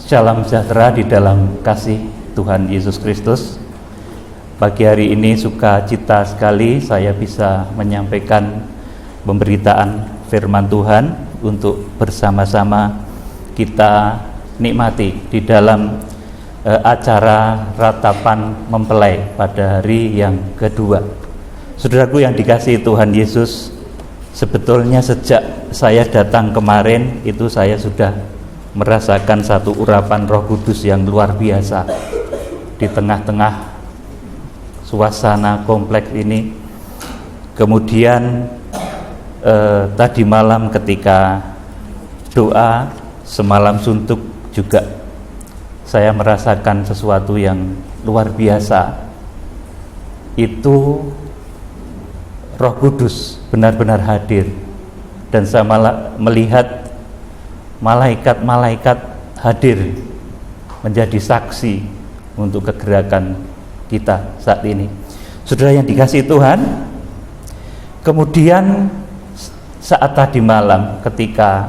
Shalom sejahtera di dalam kasih Tuhan Yesus Kristus. Pagi hari ini sukacita sekali saya bisa menyampaikan pemberitaan firman Tuhan untuk bersama-sama kita nikmati di dalam acara ratapan mempelai pada hari yang kedua. Saudaraku yang dikasihi Tuhan Yesus, sebetulnya sejak saya datang kemarin itu saya sudah merasakan satu urapan Roh Kudus yang luar biasa di tengah-tengah suasana kompleks ini. Kemudian tadi malam ketika doa semalam suntuk juga saya merasakan sesuatu yang luar biasa. Itu Roh Kudus benar-benar hadir, dan saya melihat malaikat-malaikat hadir menjadi saksi untuk kegerakan kita saat ini. Saudara yang dikasihi Tuhan, kemudian saat tadi malam ketika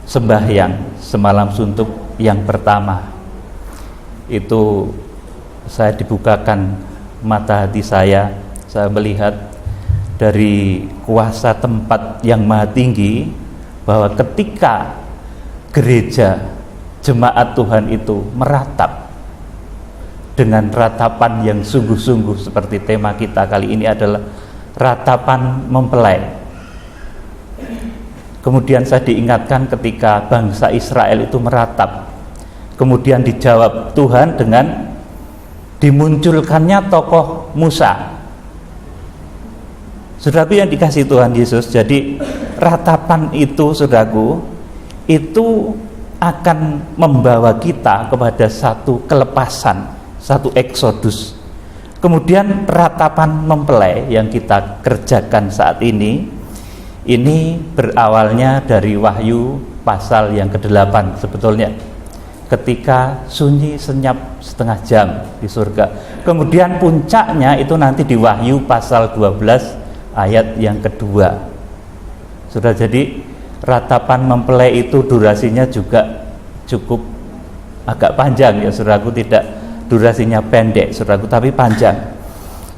sembahyang semalam suntuk yang pertama, itu saya dibukakan mata hati saya melihat dari kuasa tempat yang maha tinggi bahwa ketika gereja jemaat Tuhan itu meratap dengan ratapan yang sungguh-sungguh, seperti tema kita kali ini adalah ratapan mempelai. Kemudian saya diingatkan ketika bangsa Israel itu meratap, kemudian dijawab Tuhan dengan dimunculkannya tokoh Musa. Saudaraku yang dikasihi Tuhan Yesus, jadi ratapan itu, saudaraku, itu akan membawa kita kepada satu kelepasan, satu eksodus. Kemudian ratapan mempelai yang kita kerjakan saat ini berawalnya dari Wahyu pasal yang ke-8 sebetulnya, ketika sunyi senyap setengah jam di surga. Kemudian puncaknya itu nanti di Wahyu pasal 12 ayat yang kedua. Sudah, jadi ratapan mempelai itu durasinya juga cukup agak panjang ya saudaraku, tidak durasinya pendek saudaraku, tapi panjang.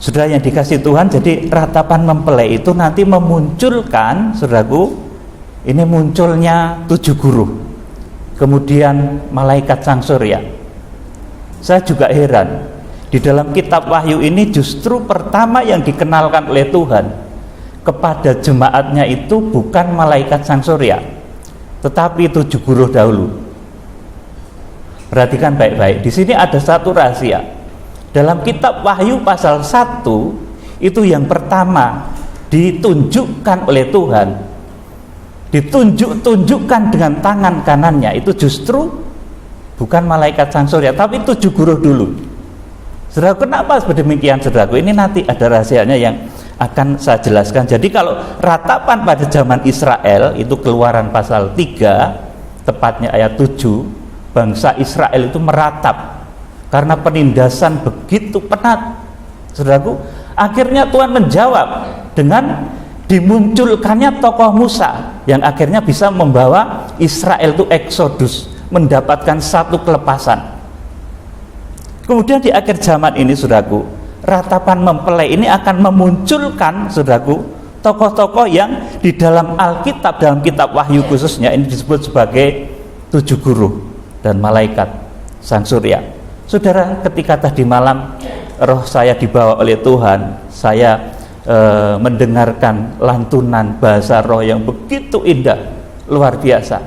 Saudara yang dikasihi Tuhan, jadi ratapan mempelai itu nanti memunculkan, saudaraku, ini munculnya 7 guru, kemudian malaikat sang surya. Saya juga heran, di dalam kitab Wahyu ini justru pertama yang dikenalkan oleh Tuhan kepada jemaatnya itu bukan malaikat sang surya, tetapi 7 guru dahulu. Perhatikan baik-baik, di sini ada satu rahasia. Dalam kitab Wahyu pasal 1 itu yang pertama ditunjukkan oleh Tuhan, ditunjukkan dengan tangan kanannya, itu justru bukan malaikat sang surya, tapi 7 guru dulu. Saudara, kenapa demikian saudaraku? Ini nanti ada rahasianya yang akan saya jelaskan. Jadi kalau ratapan pada zaman Israel itu Keluaran pasal 3, tepatnya ayat 7, bangsa Israel itu meratap karena penindasan begitu penat. Saudaraku, akhirnya Tuhan menjawab dengan dimunculkannya tokoh Musa yang akhirnya bisa membawa Israel itu eksodus, mendapatkan satu kelepasan. Kemudian di akhir zaman ini, saudaraku, ratapan mempelai ini akan memunculkan, saudaraku, tokoh-tokoh yang di dalam Alkitab, dalam kitab Wahyu khususnya ini disebut sebagai 7 guru dan malaikat sang surya. Saudara, ketika tadi malam roh saya dibawa oleh Tuhan, saya mendengarkan lantunan bahasa roh yang begitu indah, luar biasa.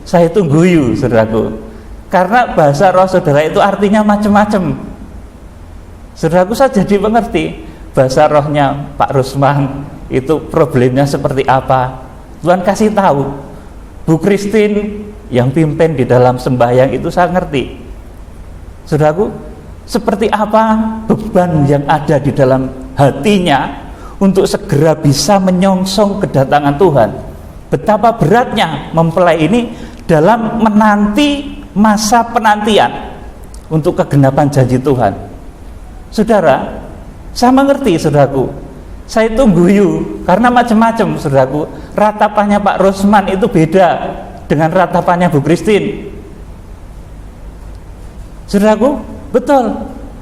Saya itu guyu, saudaraku, karena bahasa roh saudara itu artinya macam-macam. Saudaraku, saya jadi mengerti bahasa rohnya Pak Rusman itu problemnya seperti apa. Tuhan kasih tahu. Bu Christine yang pimpin di dalam sembahyang itu saya ngerti. Saudaraku, seperti apa beban yang ada di dalam hatinya untuk segera bisa menyongsong kedatangan Tuhan. Betapa beratnya mempelai ini dalam menanti masa penantian untuk kegenapan janji Tuhan. Saudara, saya mengerti saudaraku. Saya itu guyu karena macam-macam saudaraku. Ratapannya Pak Rusman itu beda dengan ratapannya Bu Christine? Saudaraku, betul.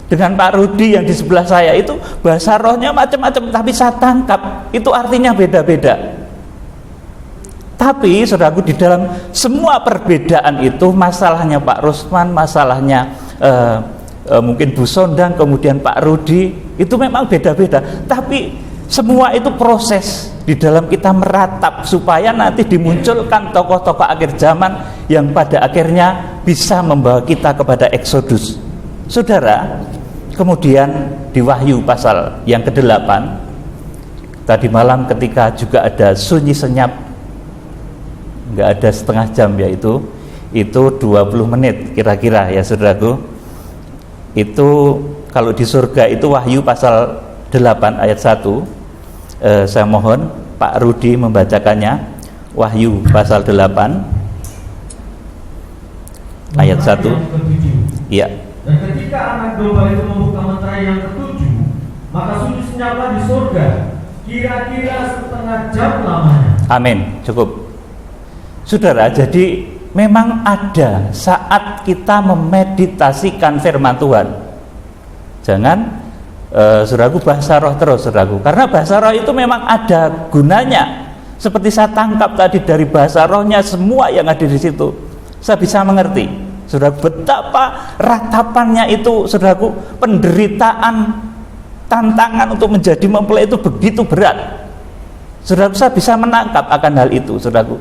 Dengan Pak Rudi yang di sebelah saya itu bahasa rohnya macam-macam, tapi saya tangkap itu artinya beda-beda. Tapi saudaraku, di dalam semua perbedaan itu, masalahnya Pak Rusman, masalahnya mungkin Bu Sondang, kemudian Pak Rudi, itu memang beda-beda. Tapi semua itu proses di dalam kita meratap supaya nanti dimunculkan tokoh-tokoh akhir zaman yang pada akhirnya bisa membawa kita kepada Exodus. Saudara, kemudian di Wahyu pasal yang ke-8 tadi malam ketika juga ada sunyi senyap, nggak ada setengah jam, yaitu itu 20 menit kira-kira ya saudaraku. Itu kalau di surga itu Wahyu pasal 8 ayat 1. Saya mohon Pak Rudi membacakannya. Wahyu pasal 8 ayat 1. Iya. Dan ketika anak domba itu membuka meterai yang ketujuh, maka sunyi senyaplah di surga, kira-kira setengah jam lamanya. Amin. Cukup. Saudara, jadi memang ada saat kita memeditasikan firman Tuhan. Jangan saudaraku bahasa roh terus saudaraku, karena bahasa roh itu memang ada gunanya. Seperti saya tangkap tadi dari bahasa rohnya, semua yang ada di situ saya bisa mengerti. Saudaraku, betapa ratapannya itu saudaraku, penderitaan, tantangan untuk menjadi mempelai itu begitu berat. Saudaraku, saya bisa menangkap akan hal itu saudaraku.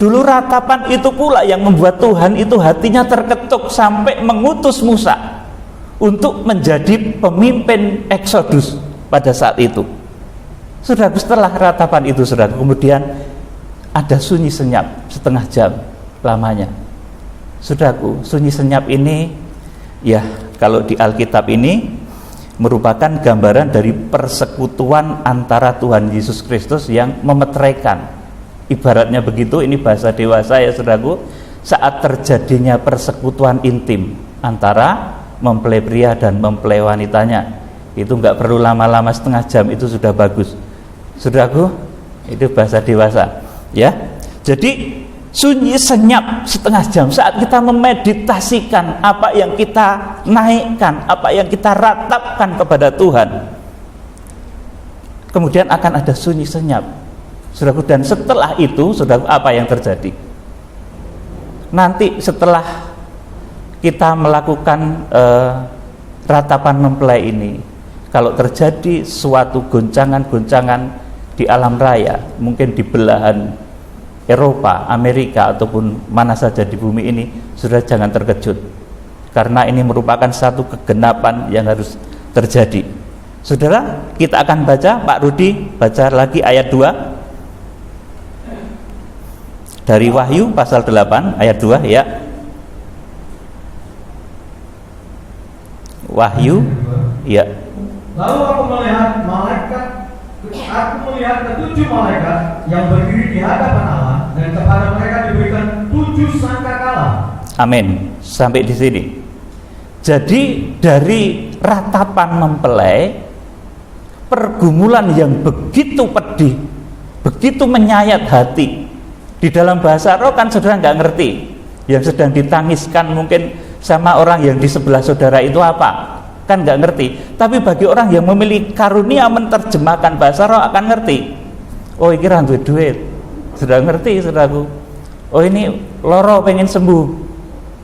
Dulu ratapan itu pula yang membuat Tuhan itu hatinya terketuk sampai mengutus Musa untuk menjadi pemimpin Exodus pada saat itu. Saudaraku, setelah ratapan itu saudaraku, kemudian ada sunyi senyap setengah jam lamanya. Saudaraku, sunyi senyap ini ya kalau di Alkitab ini merupakan gambaran dari persekutuan antara Tuhan Yesus Kristus yang memeteraikan. Ibaratnya begitu, ini bahasa dewasa ya saudaraku, saat terjadinya persekutuan intim antara mempelai pria dan mempelai wanitanya, itu nggak perlu lama-lama, setengah jam itu sudah bagus. Saudaraku, itu bahasa dewasa ya. Jadi sunyi senyap setengah jam saat kita memeditasikan apa yang kita naikkan, apa yang kita ratapkan kepada Tuhan, kemudian akan ada sunyi senyap, saudaraku. Dan setelah itu saudaraku, apa yang terjadi nanti setelah kita melakukan ratapan mempelai ini? Kalau terjadi suatu goncangan-goncangan di alam raya, mungkin di belahan Eropa, Amerika, ataupun mana saja di bumi ini, sudah jangan terkejut, karena ini merupakan satu kegenapan yang harus terjadi. Saudara, kita akan baca, Pak Rudi baca lagi ayat 2 dari Wahyu pasal 8 ayat 2 ya. Wahyu ya. Lalu aku melihat ketujuh malaikat yang berdiri di hadapan Allah, dan kepada mereka diberikan 7 sangkakala. Amin. Sampai di sini. Jadi dari ratapan mempelai, pergumulan yang begitu pedih, begitu menyayat hati. Di dalam bahasa roh kan saudara nggak ngerti yang sedang ditangiskan mungkin sama orang yang di sebelah saudara itu apa, kan nggak ngerti. Tapi bagi orang yang memiliki karunia menerjemahkan bahasa roh akan ngerti. Oh ini randu duit, sudah ngerti saudaraku. Oh ini loro pengen sembuh,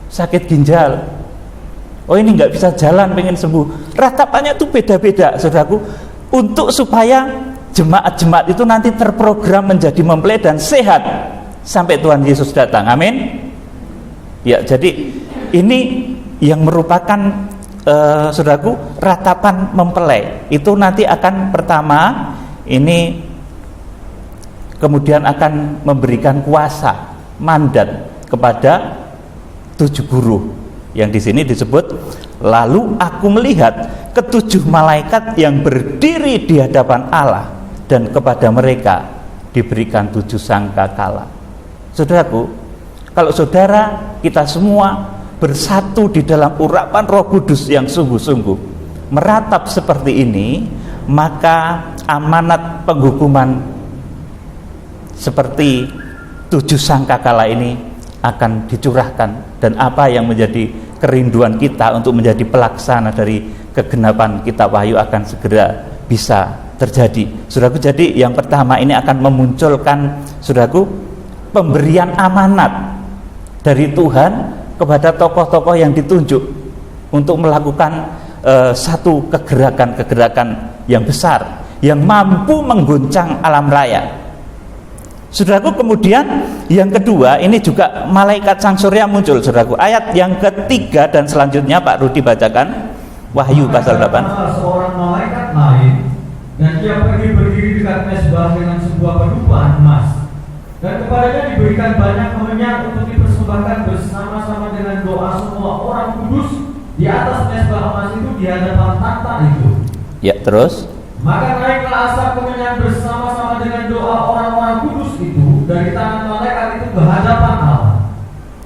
sakit ginjal. Oh ini nggak bisa jalan pengen sembuh. Ratapannya itu beda-beda saudaraku, untuk supaya jemaat-jemaat itu nanti terprogram menjadi mempelai dan sehat sampai Tuhan Yesus datang. Amin. Ya, jadi ini yang merupakan saudaraku ratapan mempelai itu nanti akan pertama ini kemudian akan memberikan kuasa mandat kepada 7 guru yang di sini disebut, lalu aku melihat ke-7 malaikat yang berdiri di hadapan Allah, dan kepada mereka diberikan 7 sangkakala. Saudaraku, kalau saudara kita semua bersatu di dalam urapan Roh Kudus yang sungguh-sungguh meratap seperti ini, maka amanat penghukuman seperti 7 sangkakala ini akan dicurahkan, dan apa yang menjadi kerinduan kita untuk menjadi pelaksana dari kegenapan kitab Wahyu akan segera bisa terjadi. Saudaraku, jadi yang pertama ini akan memunculkan, saudaraku, pemberian amanat dari Tuhan kepada tokoh-tokoh yang ditunjuk untuk melakukan satu kegerakan-kegerakan yang besar yang mampu mengguncang alam raya. Saudaraku, kemudian yang kedua ini juga malaikat sang surya muncul. Saudaraku, ayat yang ketiga dan selanjutnya Pak Rudi bacakan, Wahyu pasal 8. Seorang malaikat lain, dan ia pergi berdiri dekat mezbah dengan sebuah pedupaan emas, dan kepadanya diberikan banyak kemenyan untuk dipersembahkan bersama-sama dengan doa semua orang kudus di atas mezbah emas itu di hadapan takhta itu. Ya, terus. Maka naiklah asap kemenyan bersama-sama dengan doa orang-orang kudus itu dari tangan malaikat itu ke hadapan Allah.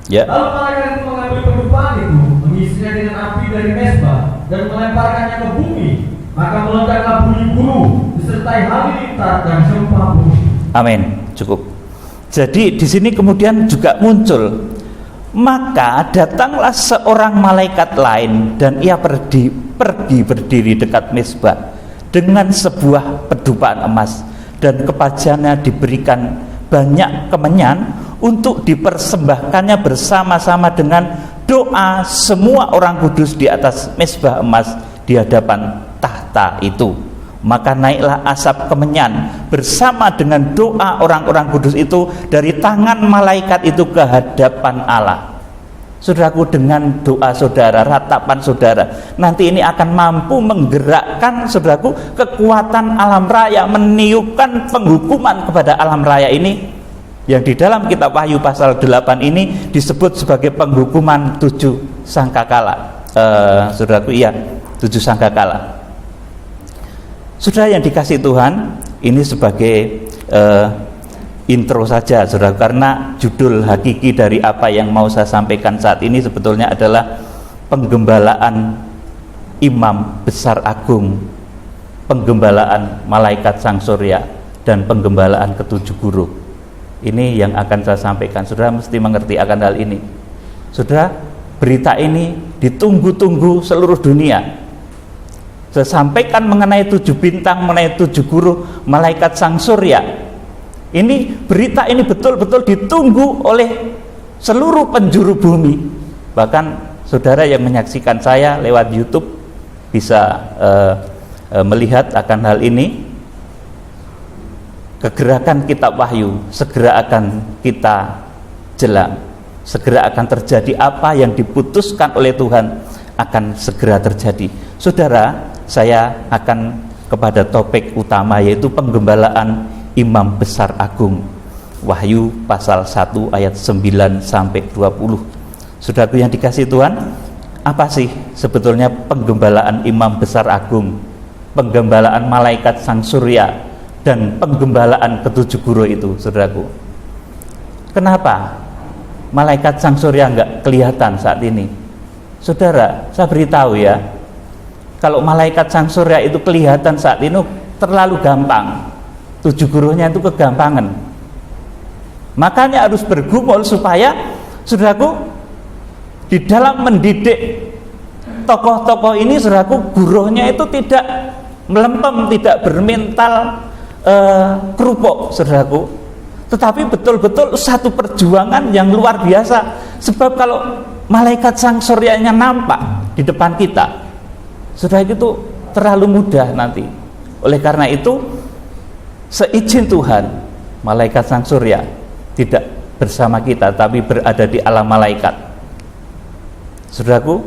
Ya. Lalu malaikat itu mengambil pedupaan itu, mengisinya dengan api dari mezbah dan melemparkannya ke bumi. Maka meledaklah bunyi guru disertai halilintar dan gempa bumi. Amin. Cukup. Jadi di sini kemudian juga muncul, maka datanglah seorang malaikat lain dan ia pergi berdiri dekat mezbah dengan sebuah pedupaan emas, dan kepadanya diberikan banyak kemenyan untuk dipersembahkannya bersama-sama dengan doa semua orang kudus di atas mezbah emas di hadapan tahta itu. Maka naiklah asap kemenyan bersama dengan doa orang-orang kudus itu dari tangan malaikat itu ke hadapan Allah. Saudaraku, dengan doa saudara, ratapan saudara, nanti ini akan mampu menggerakkan, saudaraku, kekuatan alam raya, meniupkan penghukuman kepada alam raya ini, yang di dalam kitab Wahyu pasal 8 ini disebut sebagai penghukuman 7 sangkakala. Saudaraku, iya, 7 sangkakala. Saudara yang dikasih Tuhan, ini sebagai intro saja, saudara, karena judul hakiki dari apa yang mau saya sampaikan saat ini sebetulnya adalah penggembalaan imam besar agung, penggembalaan malaikat sang surya, dan penggembalaan ketujuh guru. Ini yang akan saya sampaikan. Saudara mesti mengerti akan hal ini. Saudara, berita ini ditunggu-tunggu seluruh dunia. Saya sampaikan mengenai 7 bintang, mengenai 7 guru malaikat sang surya. Ini berita ini betul-betul ditunggu oleh seluruh penjuru bumi. Bahkan saudara yang menyaksikan saya lewat YouTube bisa melihat akan hal ini. Kegerakan kitab Wahyu segera akan kita jelang. Segera akan terjadi apa yang diputuskan oleh Tuhan akan segera terjadi. Saudara, saya akan kepada topik utama, yaitu penggembalaan imam besar agung. Wahyu pasal 1 ayat 9 sampai 20. Saudaraku yang dikasihi Tuhan, apa sih sebetulnya penggembalaan imam besar agung, penggembalaan malaikat sang surya, dan penggembalaan ketujuh guru itu, saudaraku? Kenapa malaikat sang surya enggak kelihatan saat ini? Saudara, saya beritahu ya, kalau malaikat sang surya itu kelihatan saat ini terlalu gampang. 7 gurunya itu kegampangan. Makanya harus bergumul supaya, saudaraku, di dalam mendidik tokoh-tokoh ini, saudaraku, gurunya itu tidak melempem, tidak bermental kerupuk, saudaraku, tetapi betul-betul satu perjuangan yang luar biasa. Sebab kalau malaikat sang suryanya nampak di depan kita, saudara, itu terlalu mudah nanti. Oleh karena itu, seizin Tuhan, malaikat sang surya tidak bersama kita, tapi berada di alam malaikat, saudaraku.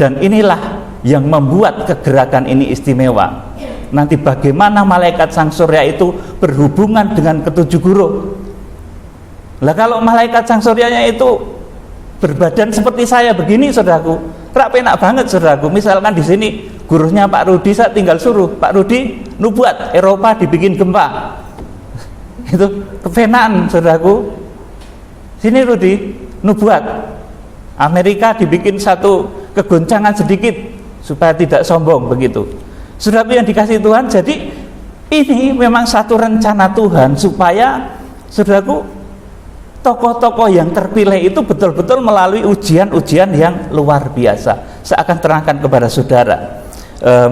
Dan inilah yang membuat kegerakan ini istimewa. Nanti bagaimana malaikat sang surya itu berhubungan dengan ketujuh guru. Lah kalau malaikat sang suryanya itu berbadan seperti saya begini, saudaraku, penak banget, saudaraku. Misalkan di sini gurunya Pak Rudi, saya tinggal suruh Pak Rudi nubuat Eropa dibikin gempa, itu kepenaan, saudaraku. Sini Rudi nubuat Amerika dibikin satu kegoncangan sedikit supaya tidak sombong, begitu. Saudaraku yang dikasih Tuhan, jadi ini memang satu rencana Tuhan supaya, saudaraku, tokoh-tokoh yang terpilih itu betul-betul melalui ujian-ujian yang luar biasa. Saya akan terangkan kepada saudara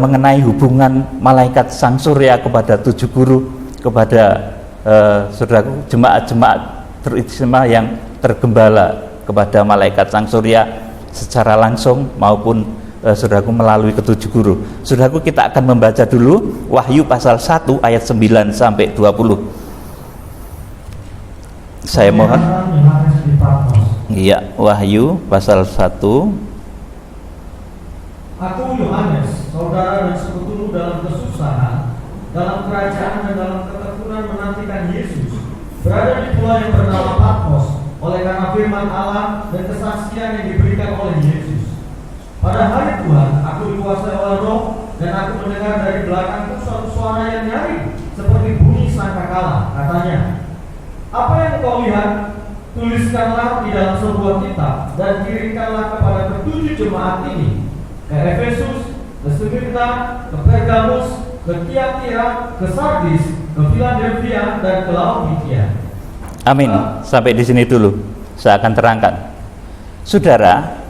mengenai hubungan malaikat sang surya kepada 7 guru, kepada saudaraku jemaat-jemaat teristimewa yang tergembala, kepada malaikat sang surya secara langsung maupun saudaraku melalui ke-7 guru. Saudaraku, kita akan membaca dulu Wahyu pasal 1 ayat 9 sampai 20. Saya mohon. Iya, Wahyu pasal 1. Aku Yohanes, saudara dan sekutumu dalam kesusahan, dalam kerajaan dan dalam ketekunan menantikan Yesus, berada di pulau yang bernama Patmos, oleh karena firman Allah dan kesaksian yang diberikan oleh Yesus. Pada hari Tuhan, aku dikuasai oleh Roh, dan aku mendengar dari belakangku suatu suara yang nyaring seperti bunyi sangkakala. Katanya, apa yang kau lihat, tuliskanlah di dalam sebuah kitab dan kirimkanlah kepada ke-7 jemaat ini, ke Efesus, ke Smyrna, ke Pergamus, ke Tiatira, ke Sardis, ke Philadelphia, dan ke Laodikia. Amin. Sampai di sini dulu. Saya akan terangkan. Saudara,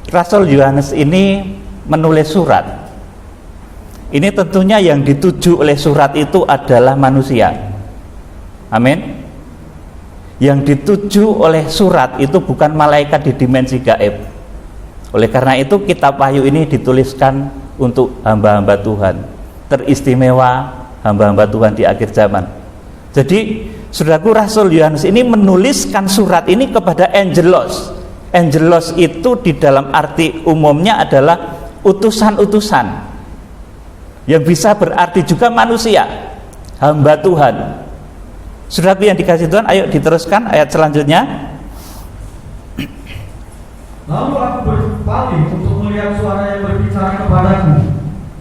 Rasul Yohanes ini menulis surat. Ini tentunya yang dituju oleh surat itu adalah manusia. Amin. Yang dituju oleh surat itu bukan malaikat di dimensi gaib. Oleh karena itu kitab Wahyu ini dituliskan untuk hamba-hamba Tuhan, teristimewa hamba-hamba Tuhan di akhir zaman. Jadi saudaraku, Rasul Yohanes ini menuliskan surat ini kepada angelos. Angelos itu di dalam arti umumnya adalah utusan-utusan, yang bisa berarti juga manusia, hamba Tuhan. Saudaraku yang dikasihi Tuhan, ayo diteruskan ayat selanjutnya. Lalu aku berpaling untuk melihat suara yang berbicara kepadaku,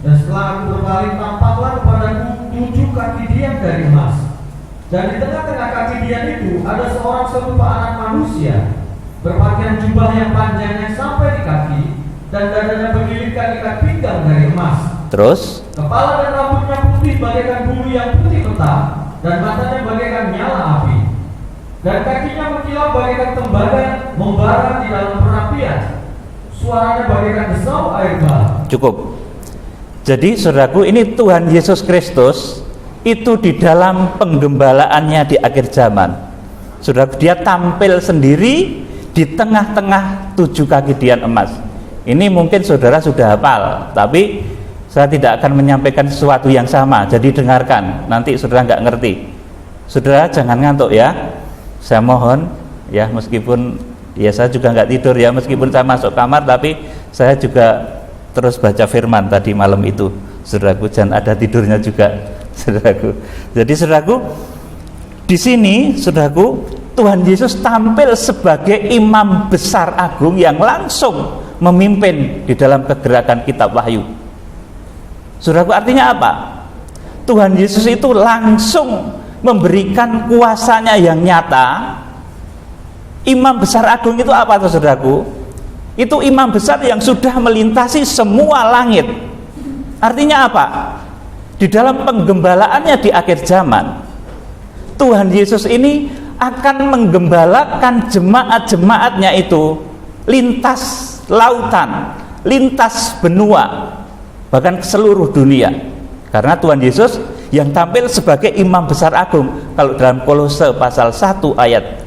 dan setelah aku berpaling, tampaklah kepadaku 7 kaki dian dari emas. Dan di tengah-tengah kaki dian itu ada seorang serupa anak manusia, berpakaian jubah yang panjangnya sampai di kaki, dan dadanya berlilitkan ikat pinggang dari emas. Terus, kepala dan rambutnya putih bagaikan bulu yang putih petang, dan matanya bagaikan nyala api, dan kakinya mengkilap bagaikan tembaga membara di dalam perapian. Suaranya bagaikan desau air bah. Cukup. Jadi saudaraku, ini Tuhan Yesus Kristus itu di dalam penggembalaannya di akhir zaman. Saudaraku, dia tampil sendiri di tengah-tengah 7 kaki dian emas. Ini mungkin saudara sudah hafal, tapi saya tidak akan menyampaikan sesuatu yang sama. Jadi dengarkan, nanti saudara nggak ngerti. Saudara jangan ngantuk ya. Saya mohon ya, meskipun ya saya juga nggak tidur ya, meskipun saya masuk kamar, tapi saya juga terus baca firman tadi malam itu. Saudaraku, jangan ada tidurnya juga, saudaraku. Jadi saudaraku, di sini saudaraku, Tuhan Yesus tampil sebagai imam besar agung yang langsung memimpin di dalam kegerakan kitab Wahyu. Saudaraku, artinya apa? Tuhan Yesus itu langsung memberikan kuasanya yang nyata. Imam besar agung itu apa tuh saudaraku? Itu imam besar yang sudah melintasi semua langit. Artinya apa? Di dalam penggembalaannya di akhir zaman, Tuhan Yesus ini akan menggembalakan jemaat-jemaatnya itu lintas lautan, lintas benua, bahkan ke seluruh dunia. Karena Tuhan Yesus yang tampil sebagai imam besar agung, kalau dalam Kolose pasal 1 ayat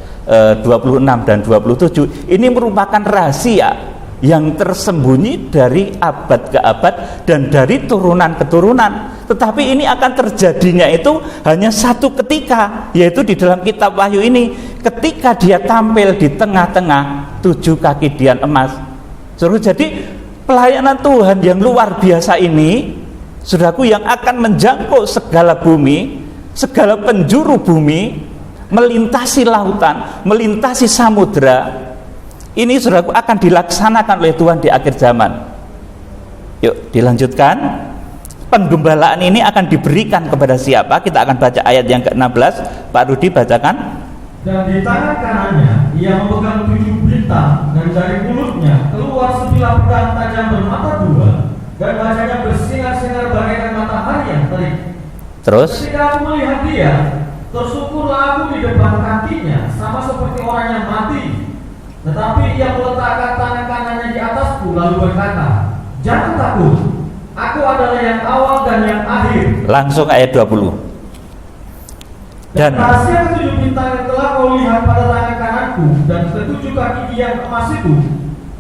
26 dan 27, ini merupakan rahasia yang tersembunyi dari abad ke abad dan dari turunan ke turunan. Tetapi ini akan terjadinya itu hanya satu ketika, yaitu di dalam kitab Wahyu ini, ketika dia tampil di tengah-tengah 7 kaki dian emas. Jadi pelayanan Tuhan yang luar biasa ini, saudaraku, yang akan menjangkau segala bumi, segala penjuru bumi, melintasi lautan, melintasi samudra, ini saudaraku akan dilaksanakan oleh Tuhan di akhir zaman. Yuk dilanjutkan. Penggembalaan ini akan diberikan kepada siapa? Kita akan baca ayat yang ke-16. Pak Rudi bacakan. Dan di tangan kanannya ia memegang 7 bintang, dan dari mulutnya keluar sebilah pedang tajam bermata 2, dan wajahnya bersinar-sinar bagaikan matahari yang terik. Terus, ketika aku melihat dia, tersukurlah aku di depan kakinya, sama seperti Tetapi ia meletakkan tangan kanannya di atasku lalu berkata, "Jangan takut, aku adalah yang awal dan yang akhir." Langsung ayat 20. Dan rahasia ketujuh bintang yang telah kau lihat pada tangan kananku dan ketujuh kaki dia yang emas itu,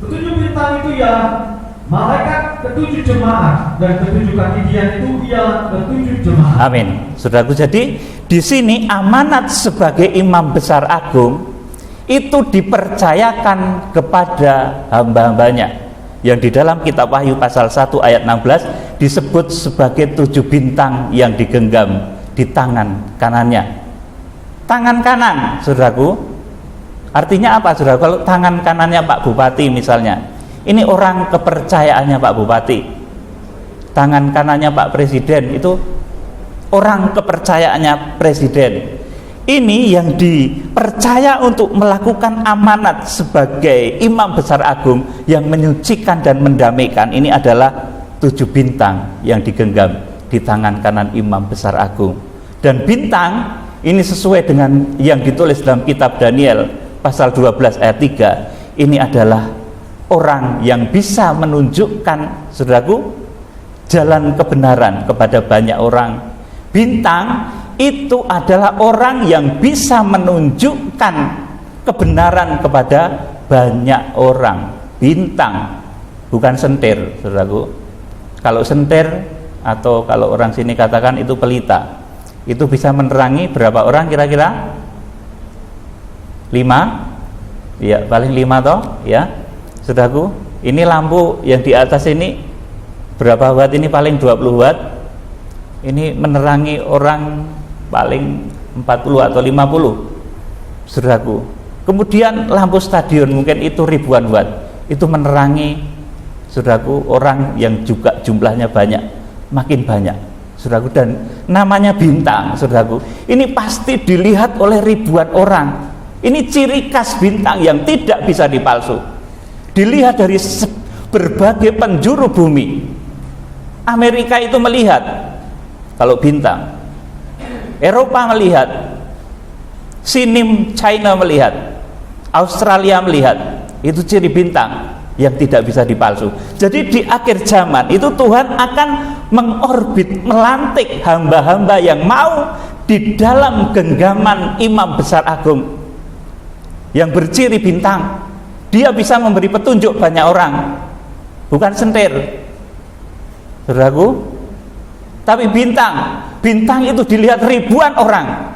ketujuh bintang itu ialah malaikat ketujuh jemaat dan ketujuh kaki dia itu ialah ketujuh jemaat. Amin. Saudaraku, jadi di sini amanat sebagai imam besar agung itu dipercayakan kepada hamba-hambanya yang di dalam kitab Wahyu pasal 1 ayat 16 disebut sebagai 7 bintang yang digenggam di tangan kanannya. Tangan kanan, saudaraku, artinya apa, saudaraku? Kalau tangan kanannya Pak Bupati misalnya, ini orang kepercayaannya Pak Bupati. Tangan kanannya Pak Presiden itu orang kepercayaannya Presiden. Ini yang dipercaya untuk melakukan amanat sebagai imam besar agung yang menyucikan dan mendamaikan. Ini adalah 7 bintang yang digenggam di tangan kanan imam besar agung. Dan bintang ini sesuai dengan yang ditulis dalam kitab Daniel pasal 12 ayat 3. Ini adalah orang yang bisa menunjukkan, saudaraku, jalan kebenaran kepada banyak orang. Bintang itu adalah orang yang bisa menunjukkan kebenaran kepada banyak orang. Bintang, bukan sentir, saudaraku. Kalau sentir atau kalau orang sini katakan itu pelita, itu bisa menerangi berapa orang kira-kira? 5? Ya, paling 5 toh, ya. Saudaraku, ini lampu yang di atas ini berapa watt? Ini paling 20 watt. Ini menerangi orang paling 40 atau 50, saudaraku. Kemudian lampu stadion mungkin itu ribuan watt, itu menerangi, saudaraku, orang yang juga jumlahnya banyak, makin banyak, saudaraku. Dan namanya bintang, saudaraku, ini pasti dilihat oleh ribuan orang. Ini ciri khas bintang yang tidak bisa dipalsu, dilihat dari berbagai penjuru bumi. Amerika itu melihat kalau bintang, Eropa melihat, Sinim China melihat, Australia melihat. Itu ciri bintang yang tidak bisa dipalsu. Jadi di akhir zaman itu Tuhan akan mengorbit, melantik hamba-hamba yang mau di dalam genggaman imam besar agung yang berciri bintang. Dia bisa memberi petunjuk banyak orang, bukan sentir, saudaraku, tapi bintang. Bintang itu dilihat ribuan orang,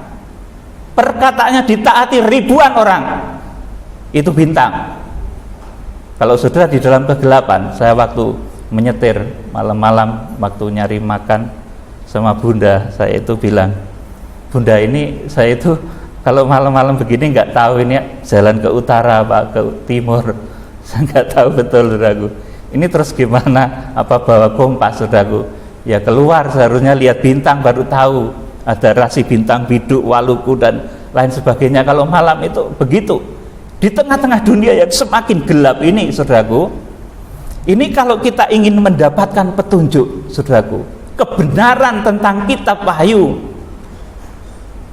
perkataannya ditaati ribuan orang. Itu bintang. Kalau saudara di dalam kegelapan, saya waktu menyetir malam-malam waktu nyari makan sama bunda, saya itu bilang, "Bunda, ini saya itu kalau malam-malam begini nggak tahu ini jalan ke utara apa ke timur." Saya nggak tahu betul, saudaraku. Ini terus gimana? Apa bawa kompas, saudaraku? Ya keluar, seharusnya lihat bintang baru tahu ada rasi bintang, biduk, waluku dan lain sebagainya. Kalau malam itu begitu, di tengah-tengah dunia yang semakin gelap ini, saudaraku, ini kalau kita ingin mendapatkan petunjuk, saudaraku, kebenaran tentang kitab Wahyu,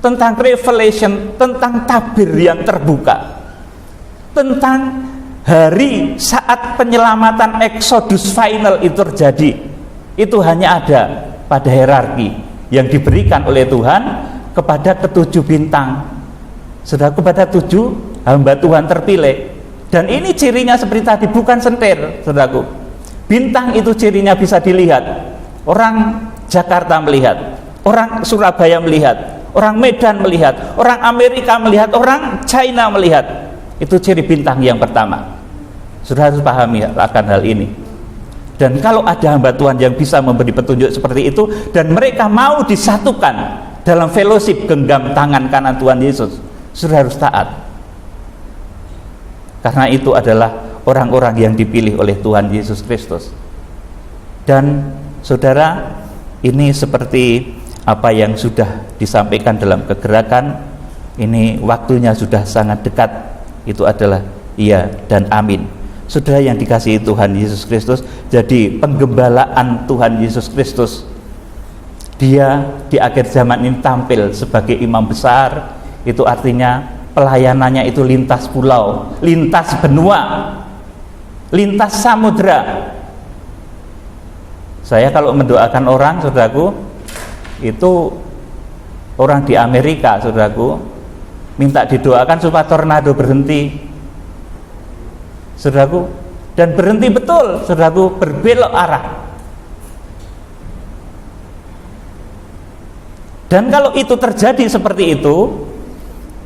tentang Revelation, tentang tabir yang terbuka, tentang hari saat penyelamatan Exodus final itu terjadi, itu hanya ada pada hierarki yang diberikan oleh Tuhan kepada ketujuh bintang, saudara, kepada 7 hamba Tuhan terpilih. Dan ini cirinya seperti tadi, bukan sentir, saudaraku. Bintang itu cirinya bisa dilihat. Orang Jakarta melihat, orang Surabaya melihat, orang Medan melihat, orang Amerika melihat, orang China melihat. Itu ciri bintang yang pertama. Saudara harus pahami akan hal ini. Dan kalau ada hamba Tuhan yang bisa memberi petunjuk seperti itu, dan mereka mau disatukan dalam fellowship genggam tangan kanan Tuhan Yesus, saudara harus taat. Karena itu adalah orang-orang yang dipilih oleh Tuhan Yesus Kristus. Dan saudara, ini seperti apa yang sudah disampaikan dalam kegerakan, ini waktunya sudah sangat dekat. Itu adalah iya dan amin. Saudara yang dikasihi Tuhan Yesus Kristus, jadi penggembalaan Tuhan Yesus Kristus, Dia di akhir zaman ini tampil sebagai imam besar. Itu artinya pelayanannya itu lintas pulau, lintas benua, lintas samudra. Saya kalau mendoakan orang, saudaraku, itu orang di Amerika, saudaraku, minta didoakan supaya tornado berhenti, saudaraku, dan berhenti betul, saudaraku, berbelok arah. Dan kalau itu terjadi seperti itu,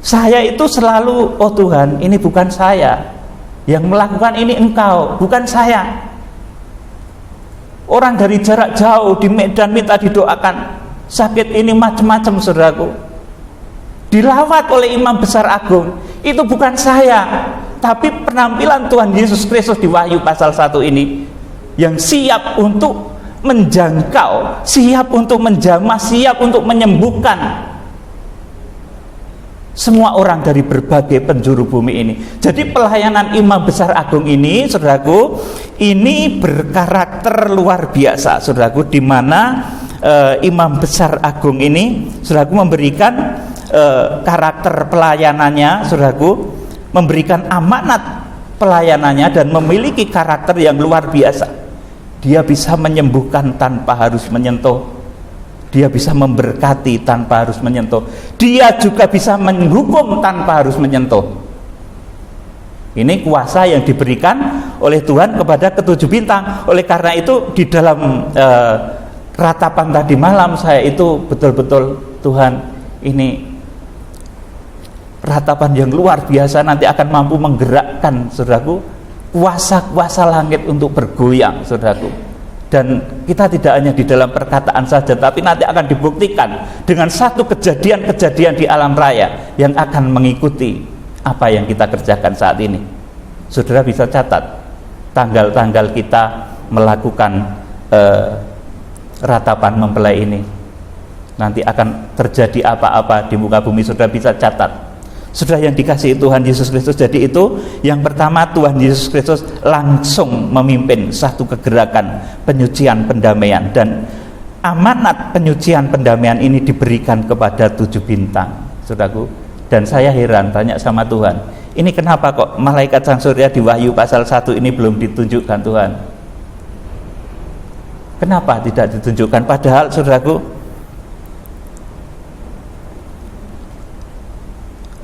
saya itu selalu, oh Tuhan, ini bukan saya yang melakukan ini, Engkau, bukan saya. Orang dari jarak jauh di Medan minta didoakan, sakit ini macam-macam, saudaraku, dilawat oleh imam besar agung. Itu bukan saya, tapi penampilan Tuhan Yesus Kristus di Wahyu pasal 1 ini, yang siap untuk menjangkau, siap untuk menjamah, siap untuk menyembuhkan semua orang dari berbagai penjuru bumi ini. Jadi pelayanan imam besar agung ini, saudaraku, ini berkarakter luar biasa, saudaraku, di mana imam besar agung ini, saudaraku, memberikan karakter pelayanannya, saudaraku, memberikan amanat pelayanannya dan memiliki karakter yang luar biasa. Dia bisa menyembuhkan tanpa harus menyentuh. Dia bisa memberkati tanpa harus menyentuh. Dia juga bisa menghukum tanpa harus menyentuh. Ini kuasa yang diberikan oleh Tuhan kepada ketujuh bintang. Oleh karena itu di dalam ratapan tadi malam saya itu betul-betul, Tuhan, ini ratapan yang luar biasa, nanti akan mampu menggerakkan, saudaraku, kuasa-kuasa langit untuk bergoyang, saudaraku. Dan kita tidak hanya di dalam perkataan saja, tapi nanti akan dibuktikan dengan satu kejadian-kejadian di alam raya yang akan mengikuti apa yang kita kerjakan saat ini. Saudara bisa catat tanggal-tanggal kita melakukan ratapan mempelai ini. Nanti akan terjadi apa-apa di muka bumi, saudara bisa catat. Saudara yang dikasihi Tuhan Yesus Kristus, jadi itu yang pertama, Tuhan Yesus Kristus langsung memimpin satu kegerakan penyucian pendamaian, dan amanat penyucian pendamaian ini diberikan kepada 7 bintang, saudaraku. Dan saya heran, tanya sama Tuhan, ini kenapa kok malaikat sang surya di Wahyu pasal 1 ini belum ditunjukkan, Tuhan? Kenapa tidak ditunjukkan? Padahal, saudaraku,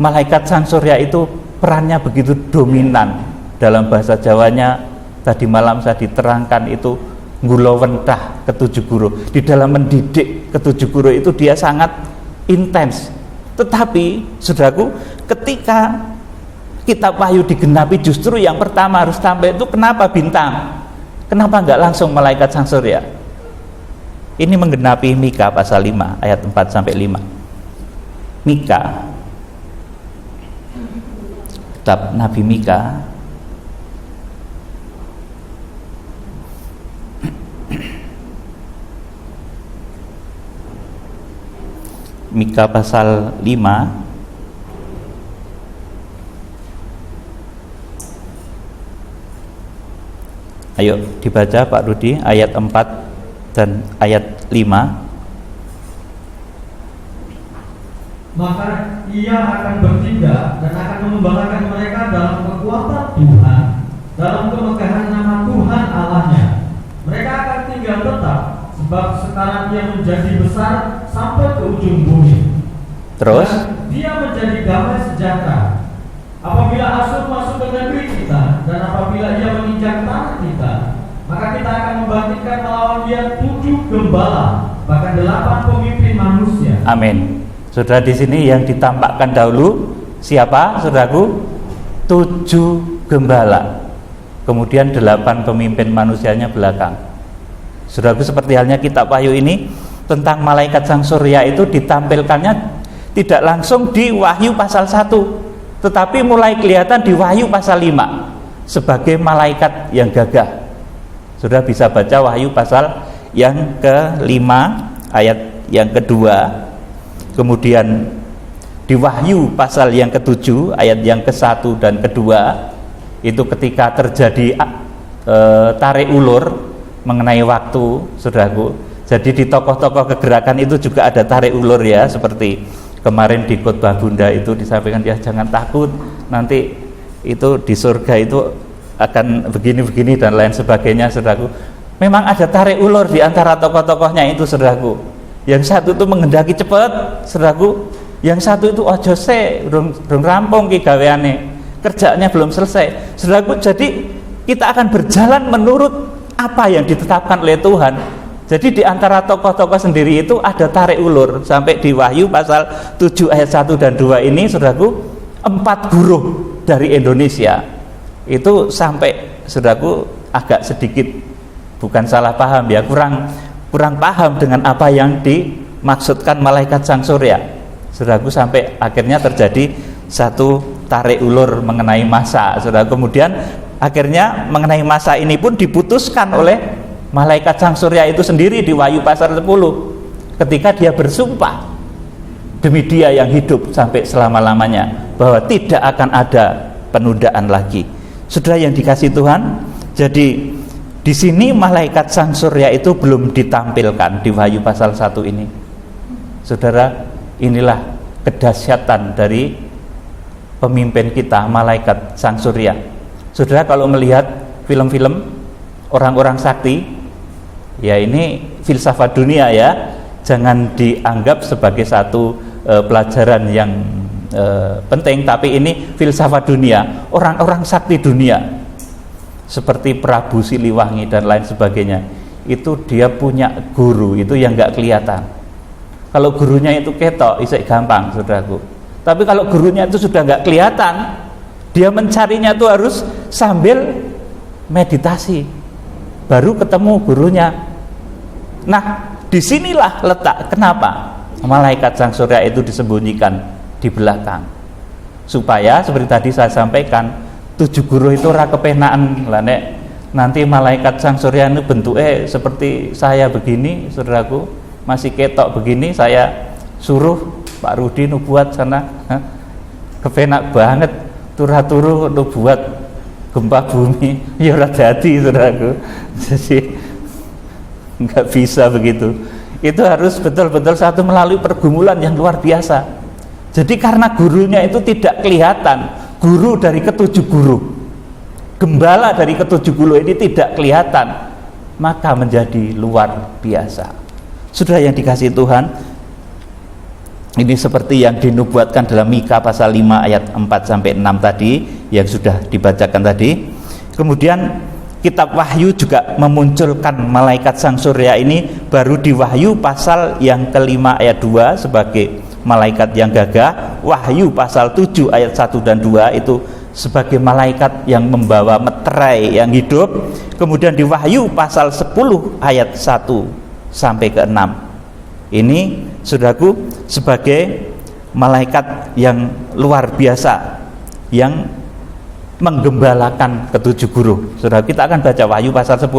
malaikat sang surya itu perannya begitu dominan. Dalam bahasa Jawanya tadi malam saya diterangkan itu ngulowentah ketujuh guru. Di dalam mendidik ketujuh guru itu dia sangat intens. Tetapi saudaraku, ketika kitab Wahyu digenapi, justru yang pertama harus tampil itu kenapa bintang? Kenapa enggak langsung malaikat sang surya? Ini menggenapi Mika pasal 5 ayat 4 sampai 5. Mika, kitab Nabi Mika Mika pasal 5 ayo dibaca Pak Rudi, ayat 4 dan ayat 5. Maka ia akan bertindak dan akan mengembalakan mereka dalam kekuatan Tuhan, dalam kemegahan nama Tuhan Allahnya. Mereka akan tinggal tetap, sebab sekarang ia menjadi besar sampai ke ujung bumi. Terus Dan dia menjadi damai sejahtera. Apabila Asur masuk ke negeri kita, dan apabila ia menginjak tanah kita, maka kita akan membangkitkan melawan dia 7 gembala, bahkan 8 pemimpin manusia. amin. Saudara, di sini yang ditampakkan dahulu siapa, saudaraku? 7 gembala. Kemudian 8 pemimpin manusianya belakang. Saudaraku, seperti halnya kitab Wahyu ini tentang malaikat sang surya itu ditampilkannya tidak langsung di Wahyu pasal 1, tetapi mulai kelihatan di Wahyu pasal 5 sebagai malaikat yang gagah. Saudara bisa baca Wahyu pasal yang ke-5 ayat yang kedua. Kemudian di Wahyu pasal yang ke-7 ayat yang ke-1 dan kedua, itu ketika terjadi tarik ulur mengenai waktu, saudaraku. Jadi di tokoh-tokoh kegerakan itu juga ada tarik ulur ya, seperti kemarin di khotbah Bunda itu disampaikan, ya jangan takut, nanti itu di surga itu akan begini-begini dan lain sebagainya, saudaraku. Memang ada tarik ulur di antara tokoh-tokohnya itu, saudaraku. Yang satu itu menghendaki cepat, saudaraku. Yang satu itu ojo se, belum rampung ki gaweane, kerjaannya belum selesai, saudaraku. Jadi kita akan berjalan menurut apa yang ditetapkan oleh Tuhan. Jadi di antara tokoh-tokoh sendiri itu ada tarik ulur. Sampai di Wahyu pasal 7 ayat 1 dan 2 ini, saudaraku, 4 guru dari Indonesia itu sampai, saudaraku, agak sedikit bukan salah paham ya, kurang paham dengan apa yang dimaksudkan malaikat sang surya, saudaraku, sampai akhirnya terjadi satu tarik ulur mengenai masa, saudaraku. Kemudian akhirnya mengenai masa ini pun diputuskan oleh malaikat sang surya itu sendiri di Wahyu pasal 10 ketika dia bersumpah demi Dia yang hidup sampai selama-lamanya bahwa tidak akan ada penundaan lagi. Saudara yang dikasihi Tuhan, jadi di sini malaikat sang surya itu belum ditampilkan di Wahyu pasal 1 ini. Saudara, inilah kedahsyatan dari pemimpin kita, malaikat sang surya. Saudara, kalau melihat film-film orang-orang sakti, ya ini filsafat dunia ya, jangan dianggap sebagai satu pelajaran yang penting, tapi ini filsafat dunia, orang-orang sakti dunia seperti Prabu Siliwangi dan lain sebagainya, itu dia punya guru itu yang nggak kelihatan. Kalau gurunya itu ketok, isek gampang, saudaraku. Tapi kalau gurunya itu sudah nggak kelihatan, dia mencarinya itu harus sambil meditasi, baru ketemu gurunya. Nah, disinilah letak kenapa malaikat sang surya itu disembunyikan di belakang, supaya seperti tadi saya sampaikan, 7 guru itu ora kepenaan lah nek nanti malaikat sang surya itu bentuknya seperti saya begini, saudaraku, masih ketok begini, saya suruh Pak Rudi nubuat sana, kepenak banget turah-turu nubuat gempa bumi, ya ora dadi, saudaraku. Jadi nggak bisa begitu. Itu harus betul-betul satu melalui pergumulan yang luar biasa. Jadi karena gurunya itu tidak kelihatan, guru dari ke-7 guru, gembala dari ke-7 guru ini tidak kelihatan, maka menjadi luar biasa. Saudara yang dikasihi Tuhan, ini seperti yang dinubuatkan dalam Mika pasal 5 ayat 4-6 tadi yang sudah dibacakan tadi. Kemudian kitab Wahyu juga memunculkan malaikat sang surya ini baru di Wahyu pasal yang ke-5 ayat 2 sebagai malaikat yang gagah, Wahyu pasal 7 ayat 1 dan 2 itu sebagai malaikat yang membawa meterai yang hidup. Kemudian di Wahyu pasal 10 ayat 1 sampai ke 6 ini, saudaraku, sebagai malaikat yang luar biasa yang menggembalakan ke-7 guru. Saudara, kita akan baca Wahyu pasal 10.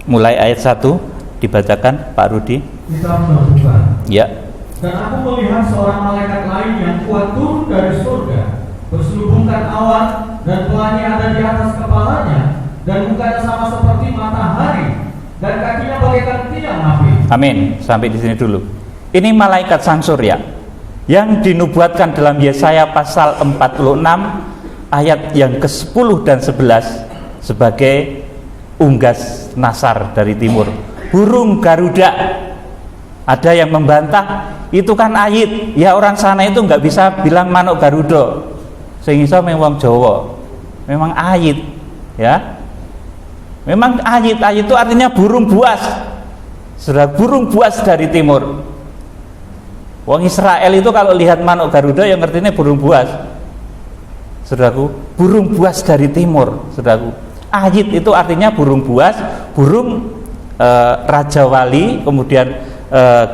Mulai ayat 1 dibacakan Pak Rudi. Kita menemukan. Ya. Dan aku melihat seorang malaikat lain yang kuat turun dari surga, berselubungkan awan, dan pelangi ada di atas kepalanya, dan mukanya sama seperti matahari, dan kakinya bagaikan tiang api. Amin. Sampai di sini dulu. Ini malaikat sang surya yang dinubuatkan dalam Yesaya pasal 46 ayat yang ke-10 dan 11 sebagai unggas nasar dari timur, burung Garuda. Ada yang membantah, itu kan ayit, ya orang sana itu nggak bisa bilang manuk Garuda, sehingga memang Jawa, memang ayit, ya, memang ayit itu artinya burung buas, sudah burung buas dari timur. Wong Israel itu kalau lihat manuk Garuda yang ngertinya burung buas, saudaraku, burung buas dari timur, saudaraku. Ayit itu artinya burung buas, burung Raja Wali, kemudian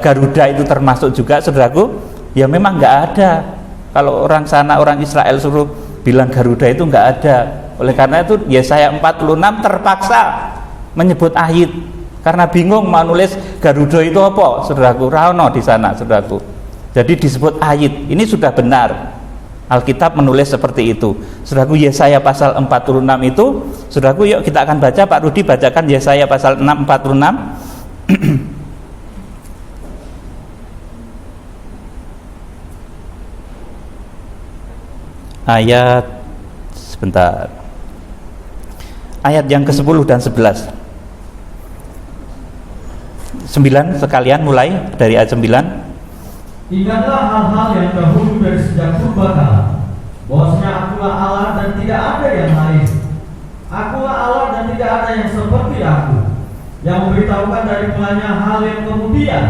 Garuda itu termasuk juga, saudaraku. Ya memang nggak ada, kalau orang sana, orang Israel suruh bilang Garuda itu nggak ada. Oleh karena itu Yesaya 46 terpaksa menyebut ayit karena bingung mau nulis Garuda itu apa, saudaraku. Rano di sana, saudaraku. Jadi disebut ayit. Ini sudah benar. Alkitab menulis seperti itu. Saudaraku, Yesaya pasal 46 itu, saudaraku, yuk kita akan baca. Pak Rudi bacakan Yesaya pasal 46. Ayat sebentar. Ayat yang ke-10 dan 11. 9 sekalian, mulai dari ayat 9. Ingatlah hal-hal yang dahulu dari sejak purbakala, bahwasanya akulah Allah dan tidak ada yang lain. Akulah Allah dan tidak ada yang seperti aku, yang memberitahukan dari mulanya hal yang kemudian,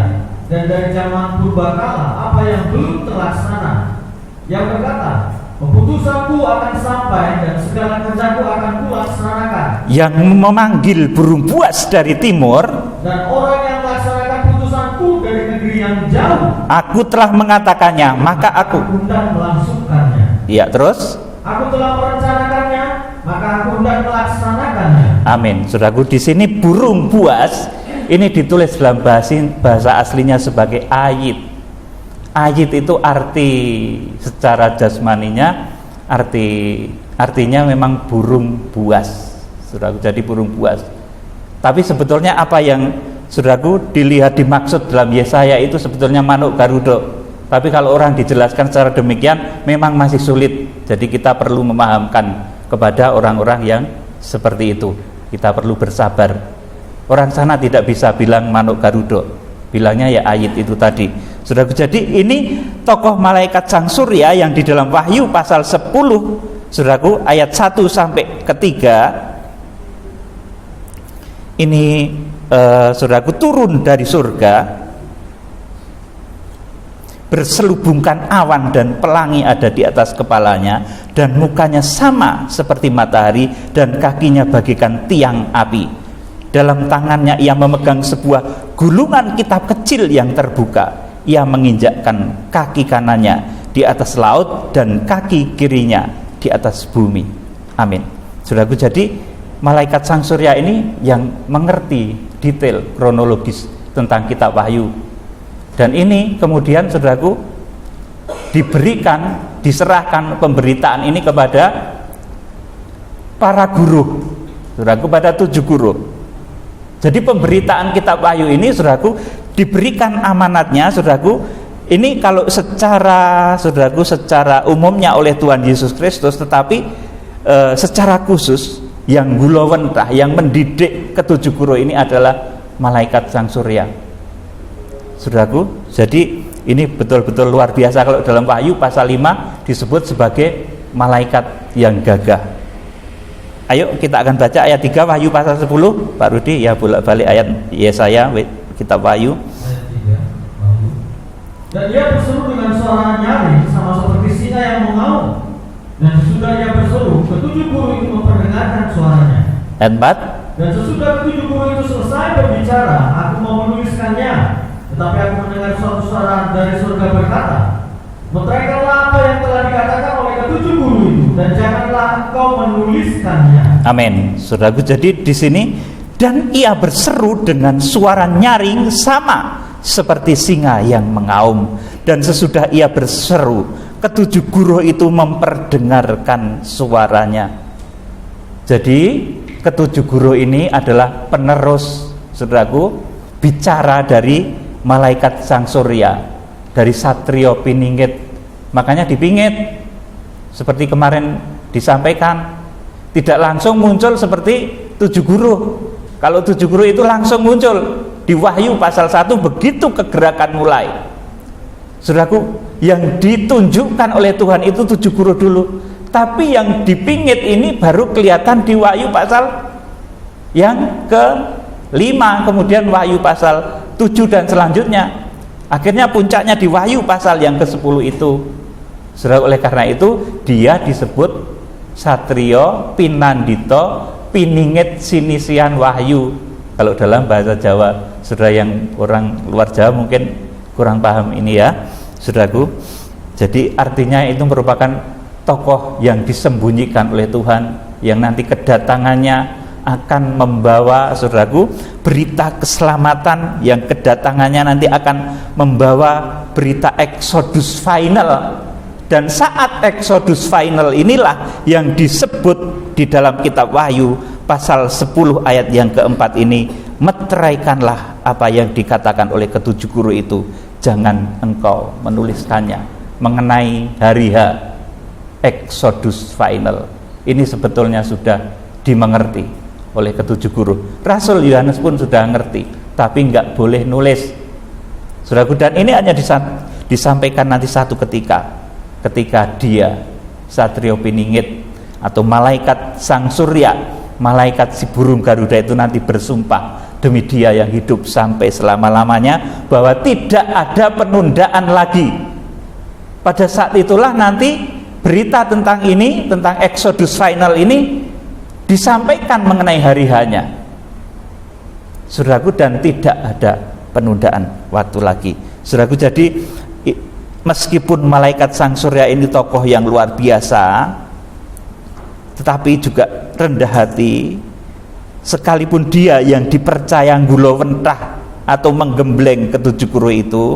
dan dari zaman purbakala apa yang belum terlaksana. Yang berkata, keputusanku akan sampai dan segala kerjaku akan kulaksanakan. Yang memanggil burung buas dari timur, dan orang yang melaksanakan putusanku dari negeri yang jauh. Aku telah mengatakannya, maka aku hendak melangsungkannya. Iya, terus? Aku telah merencanakannya, maka aku hendak melaksanakannya. Amin. Saudaraku, di sini burung buas ini ditulis dalam bahasa aslinya sebagai ayit. Ayit itu arti secara jasmaninya artinya memang burung buas. Saudaraku, jadi burung buas. Tapi sebetulnya apa yang saudaraku dilihat dimaksud dalam Yesaya itu sebetulnya manuk garuda. Tapi kalau orang dijelaskan secara demikian memang masih sulit. Jadi kita perlu memahamkan kepada orang-orang yang seperti itu. Kita perlu bersabar. Orang sana tidak bisa bilang manuk garuda, bilangnya ya ayit itu tadi. Saudaraku, jadi ini tokoh malaikat sang surya yang di dalam Wahyu pasal 10, saudaraku, ayat 1 sampai ke 3. Ini saudaraku turun dari surga, berselubungkan awan dan pelangi ada di atas kepalanya, dan mukanya sama seperti matahari dan kakinya bagaikan tiang api. Dalam tangannya ia memegang sebuah gulungan kitab kecil yang terbuka. Ia menginjakkan kaki kanannya di atas laut dan kaki kirinya di atas bumi. Amin. Saudaraku, jadi malaikat sang surya ini yang mengerti detail kronologis tentang kitab Wahyu. Dan ini kemudian saudaraku diserahkan pemberitaan ini kepada para guru, saudaraku, pada 7 guru. Jadi pemberitaan kitab Wahyu ini saudaraku diberikan amanatnya, saudaraku, ini kalau secara umumnya oleh Tuhan Yesus Kristus, tetapi secara khusus yang gulawentah, yang mendidik ke-7 guru ini adalah malaikat sang surya. Saudaraku, jadi ini betul-betul luar biasa kalau dalam Wahyu pasal 5 disebut sebagai malaikat yang gagah. Ayo kita akan baca ayat 3 Wahyu pasal 10. Pak Rudi, ya bolak-balik ayat Yesaya kitab Wahyu. Ayat 3 Wahyu. Dan ia berseru dengan suara nyaring sama seperti singa yang mengaum. Dan sesudah ia berseru, ke-7 guru itu memperdengarkan suaranya. Ayat 4. Dan sesudah ke-7 guru itu selesai berbicara, aku mau menuliskannya. Tetapi aku mendengar suatu suara dari surga berkata, meteraikanlah apa yang telah dikatakan oleh ke-7 guru itu, dan janganlah engkau menuliskannya. Amin. Saudaraku, jadi di sini, dan ia berseru dengan suara nyaring sama seperti singa yang mengaum. Dan sesudah ia berseru, ke-7 guru itu memperdengarkan suaranya. Jadi ke-7 guru ini adalah penerus, saudaraku, bicara dari malaikat sang surya, dari Satrio Piningit. Makanya dipingit, seperti kemarin disampaikan, tidak langsung muncul seperti 7 guru. Kalau 7 guru itu langsung muncul di Wahyu pasal 1, begitu kegerakan mulai. Saudaraku, yang ditunjukkan oleh Tuhan itu 7 guru dulu, tapi yang dipingit ini baru kelihatan di Wahyu pasal yang ke-5, kemudian Wahyu pasal 7 dan selanjutnya. Akhirnya puncaknya di Wahyu pasal yang ke-10 itu. Saudara, oleh karena itu dia disebut Satrio Pinandito Piningit Sinisian Wahyu. Kalau dalam bahasa Jawa, saudara yang orang luar Jawa mungkin kurang paham ini ya, saudaraku. Jadi artinya itu merupakan tokoh yang disembunyikan oleh Tuhan, yang nanti kedatangannya akan membawa, saudaraku, berita keselamatan, yang kedatangannya nanti akan membawa berita eksodus final Dan saat Exodus final inilah yang disebut di dalam kitab Wahyu pasal 10 ayat yang keempat ini, meteraikanlah apa yang dikatakan oleh ketujuh guru itu, jangan engkau menuliskannya mengenai hari H Exodus final. Ini sebetulnya sudah dimengerti oleh ketujuh guru. Rasul Yohanes pun sudah ngerti, tapi nggak boleh nulis. Saudaraku, dan ini hanya disampaikan nanti satu ketika dia, Satrio Piningit atau malaikat sang surya, malaikat si burung Garuda itu nanti bersumpah demi dia yang hidup sampai selama-lamanya bahwa tidak ada penundaan lagi. Pada saat itulah nanti berita tentang ini, tentang Exodus final ini disampaikan mengenai hari H-nya. Saudaraku, dan tidak ada penundaan waktu lagi. Saudaraku, jadi meskipun malaikat sang surya ini tokoh yang luar biasa, tetapi juga rendah hati, sekalipun dia yang dipercaya gulawentah atau menggembleng ketujuh guru itu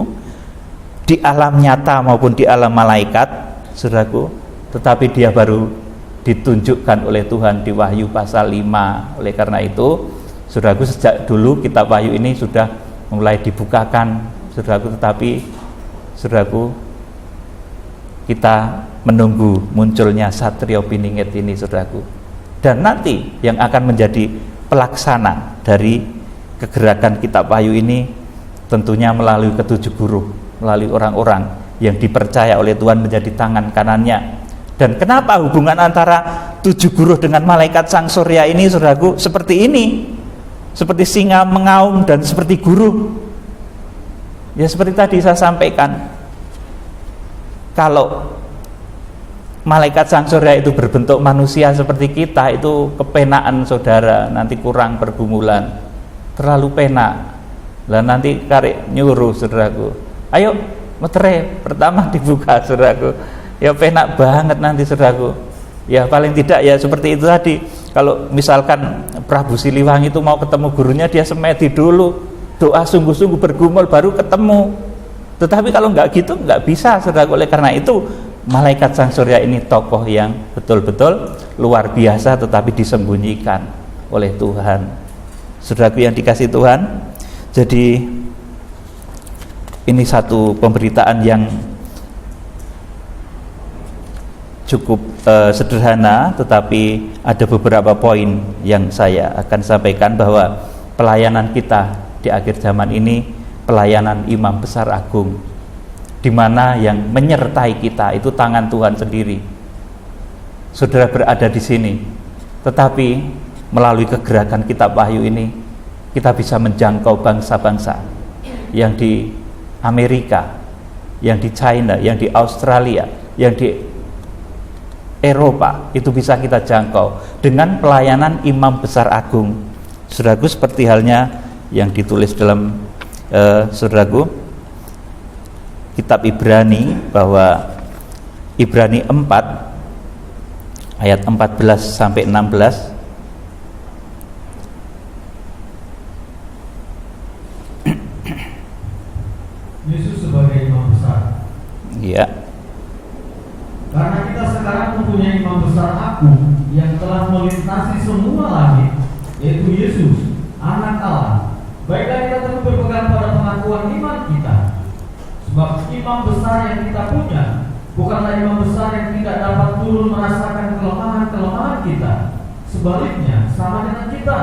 di alam nyata maupun di alam malaikat, saudaraku, tetapi dia baru ditunjukkan oleh Tuhan di Wahyu pasal 5. Oleh karena itu, saudaraku, sejak dulu kitab Wahyu ini sudah mulai dibukakan, saudaraku, tetapi saudaraku, kita menunggu munculnya Satrio Piningit ini, saudaraku. Dan nanti yang akan menjadi pelaksana dari kegerakan kitab Wahyu ini tentunya melalui ketujuh guru, melalui orang-orang yang dipercaya oleh Tuhan menjadi tangan kanannya. Dan kenapa hubungan antara tujuh guru dengan malaikat sang surya ini, saudaraku, seperti ini, seperti singa mengaum dan seperti guru? Ya seperti tadi saya sampaikan, kalau malaikat sang surya itu berbentuk manusia seperti kita, itu kepenaan, saudara, nanti kurang pergumulan, terlalu penak. Lah nanti karek nyuruh, saudaraku, ayo metere pertama dibuka, saudaraku, ya penak banget nanti, saudaraku. Ya paling tidak ya seperti itu tadi. Kalau misalkan Prabu Siliwangi itu mau ketemu gurunya, dia semedi dulu, doa sungguh-sungguh bergumul baru ketemu. Tetapi kalau nggak gitu nggak bisa, saudaraku. Oleh karena itu malaikat sang surya ini tokoh yang betul-betul luar biasa, tetapi disembunyikan oleh Tuhan. Saudaraku yang dikasih Tuhan, jadi ini satu pemberitaan yang cukup sederhana, tetapi ada beberapa poin yang saya akan sampaikan, bahwa pelayanan kita di akhir zaman ini pelayanan imam besar agung, di mana yang menyertai kita itu tangan Tuhan sendiri. Saudara berada di sini, tetapi melalui kegerakan kitab Wahyu ini kita bisa menjangkau bangsa-bangsa yang di Amerika, yang di China, yang di Australia, yang di Eropa, itu bisa kita jangkau dengan pelayanan imam besar agung. Saudaraku, seperti halnya yang ditulis dalam saudaraku kitab Ibrani, bahwa Ibrani 4 ayat 14 sampai 16, Yesus sebagai imam besar. ya. Karena kita sekarang mempunyai imam besar agung yang telah melintasi semua langit, yaitu Yesus, Anak Allah. Baiklah kita terus berpegang pada pengakuan iman kita. Sebab imam besar yang kita punya bukanlah imam besar yang tidak dapat turun merasakan kelemahan-kelemahan kita. Sebaliknya, sama dengan kita,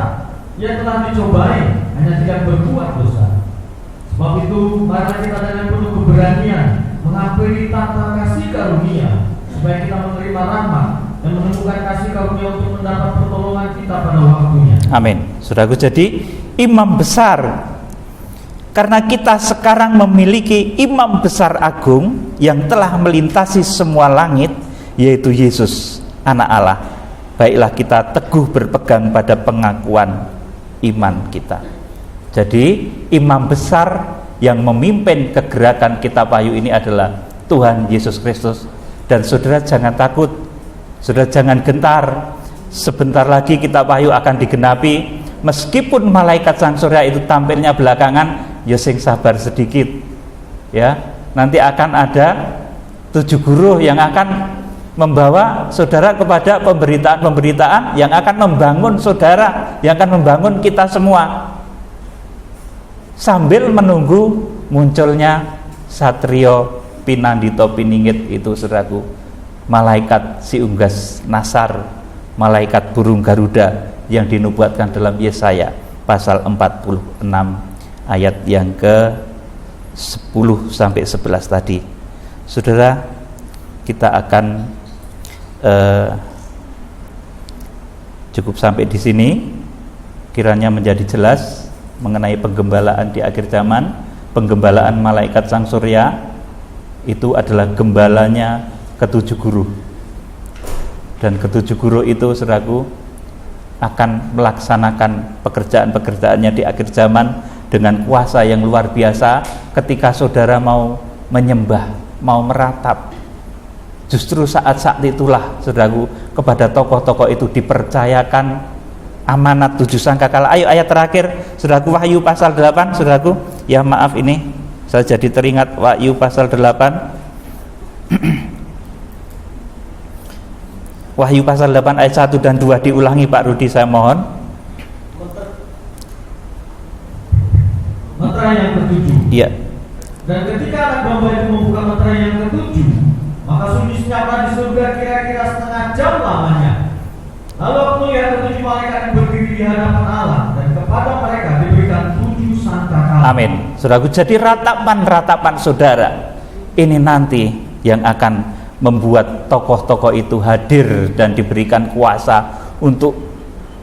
ia telah dicobai, hanya tidak berbuat dosa. Sebab itu, mari kita dengan penuh keberanian menghampiri tahta kasih karunia, supaya kita menerima rahmat dan menemukan kasih karunia untuk mendapat pertolongan kita pada waktunya. Amin. Saudaraku, jadi imam besar, karena kita sekarang memiliki imam besar agung yang telah melintasi semua langit, yaitu Yesus, Anak Allah. Baiklah kita teguh berpegang pada pengakuan iman kita. Jadi imam besar yang memimpin kegerakan kitab Wahyu ini adalah Tuhan Yesus Kristus. Dan saudara jangan takut, saudara jangan gentar. Sebentar lagi kitab Wahyu akan digenapi. Meskipun malaikat sang surya itu tampilnya belakangan, ya sing sabar sedikit, ya nanti akan ada 7 guru yang akan membawa saudara kepada pemberitaan-pemberitaan yang akan membangun saudara, yang akan membangun kita semua, sambil menunggu munculnya Satrio Pinandito Piningit itu, saudaraku, malaikat si unggas nasar, malaikat burung Garuda yang dinubuatkan dalam Yesaya pasal 46 ayat yang ke 10 sampai 11 tadi. Saudara, kita akan cukup sampai di sini, kiranya menjadi jelas mengenai penggembalaan di akhir zaman. Penggembalaan malaikat sang surya itu adalah gembalanya ketujuh guru, dan ketujuh guru itu, saudaraku, akan melaksanakan pekerjaan-pekerjaannya di akhir zaman dengan kuasa yang luar biasa. Ketika saudara mau menyembah, mau meratap, justru saat-saat itulah, saudaraku, kepada tokoh-tokoh itu dipercayakan amanat 7 sangkakala. Ayo ayat terakhir, saudaraku, Wahyu pasal 8, saudaraku. Ya maaf, ini saya jadi teringat Wahyu pasal 8. Wahyu pasal 8 ayat 1 dan 2 diulangi Pak Rudi, saya mohon. Meterai yang ketujuh. Iya. Dan ketika anak domba itu membuka meterai yang ketujuh, maka sunyi senyaplah di surga kira-kira setengah jam lamanya. Lalu aku melihat ketujuh malaikat yang berdiri di hadapan Allah, dan kepada mereka diberikan 7 sangkakala. Amin. Saudaraku, jadi ratapan-ratapan saudara ini nanti yang akan membuat tokoh-tokoh itu hadir dan diberikan kuasa untuk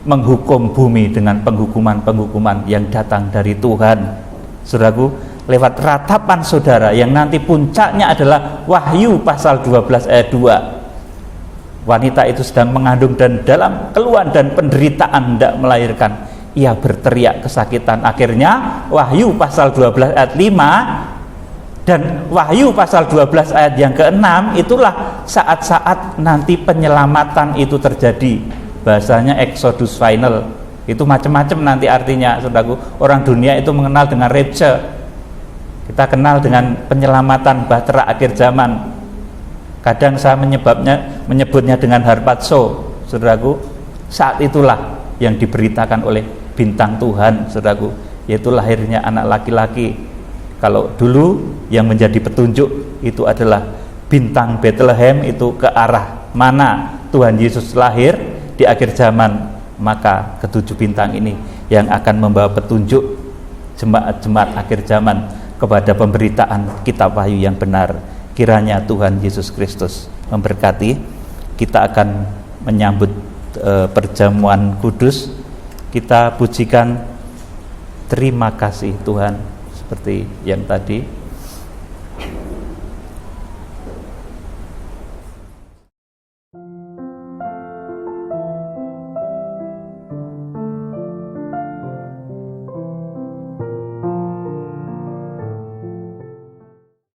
menghukum bumi dengan penghukuman-penghukuman yang datang dari Tuhan. Saudaraku, lewat ratapan saudara yang nanti puncaknya adalah Wahyu pasal 12 ayat 2. Wanita itu sedang mengandung dan dalam keluhan dan penderitaan hendak melahirkan. Ia berteriak kesakitan. Akhirnya Wahyu pasal 12 ayat 5 dan Wahyu pasal 12 ayat yang ke-6, itulah saat-saat nanti penyelamatan itu terjadi. Bahasanya Exodus final. Itu macam-macam nanti artinya, saudaraku. Orang dunia itu mengenal dengan rapture. Kita kenal dengan penyelamatan bahtera akhir zaman. Kadang saya menyebutnya dengan harpazo, saudaraku. Saat itulah yang diberitakan oleh bintang Tuhan, saudaraku, yaitu lahirnya anak laki-laki. Kalau dulu yang menjadi petunjuk itu adalah bintang Bethlehem, itu ke arah mana Tuhan Yesus lahir di akhir zaman, maka ketujuh bintang ini yang akan membawa petunjuk jemaat-jemaat akhir zaman kepada pemberitaan kitab Wahyu yang benar. Kiranya Tuhan Yesus Kristus memberkati. Kita akan menyambut perjamuan kudus. Kita pujikan terima kasih Tuhan seperti yang tadi.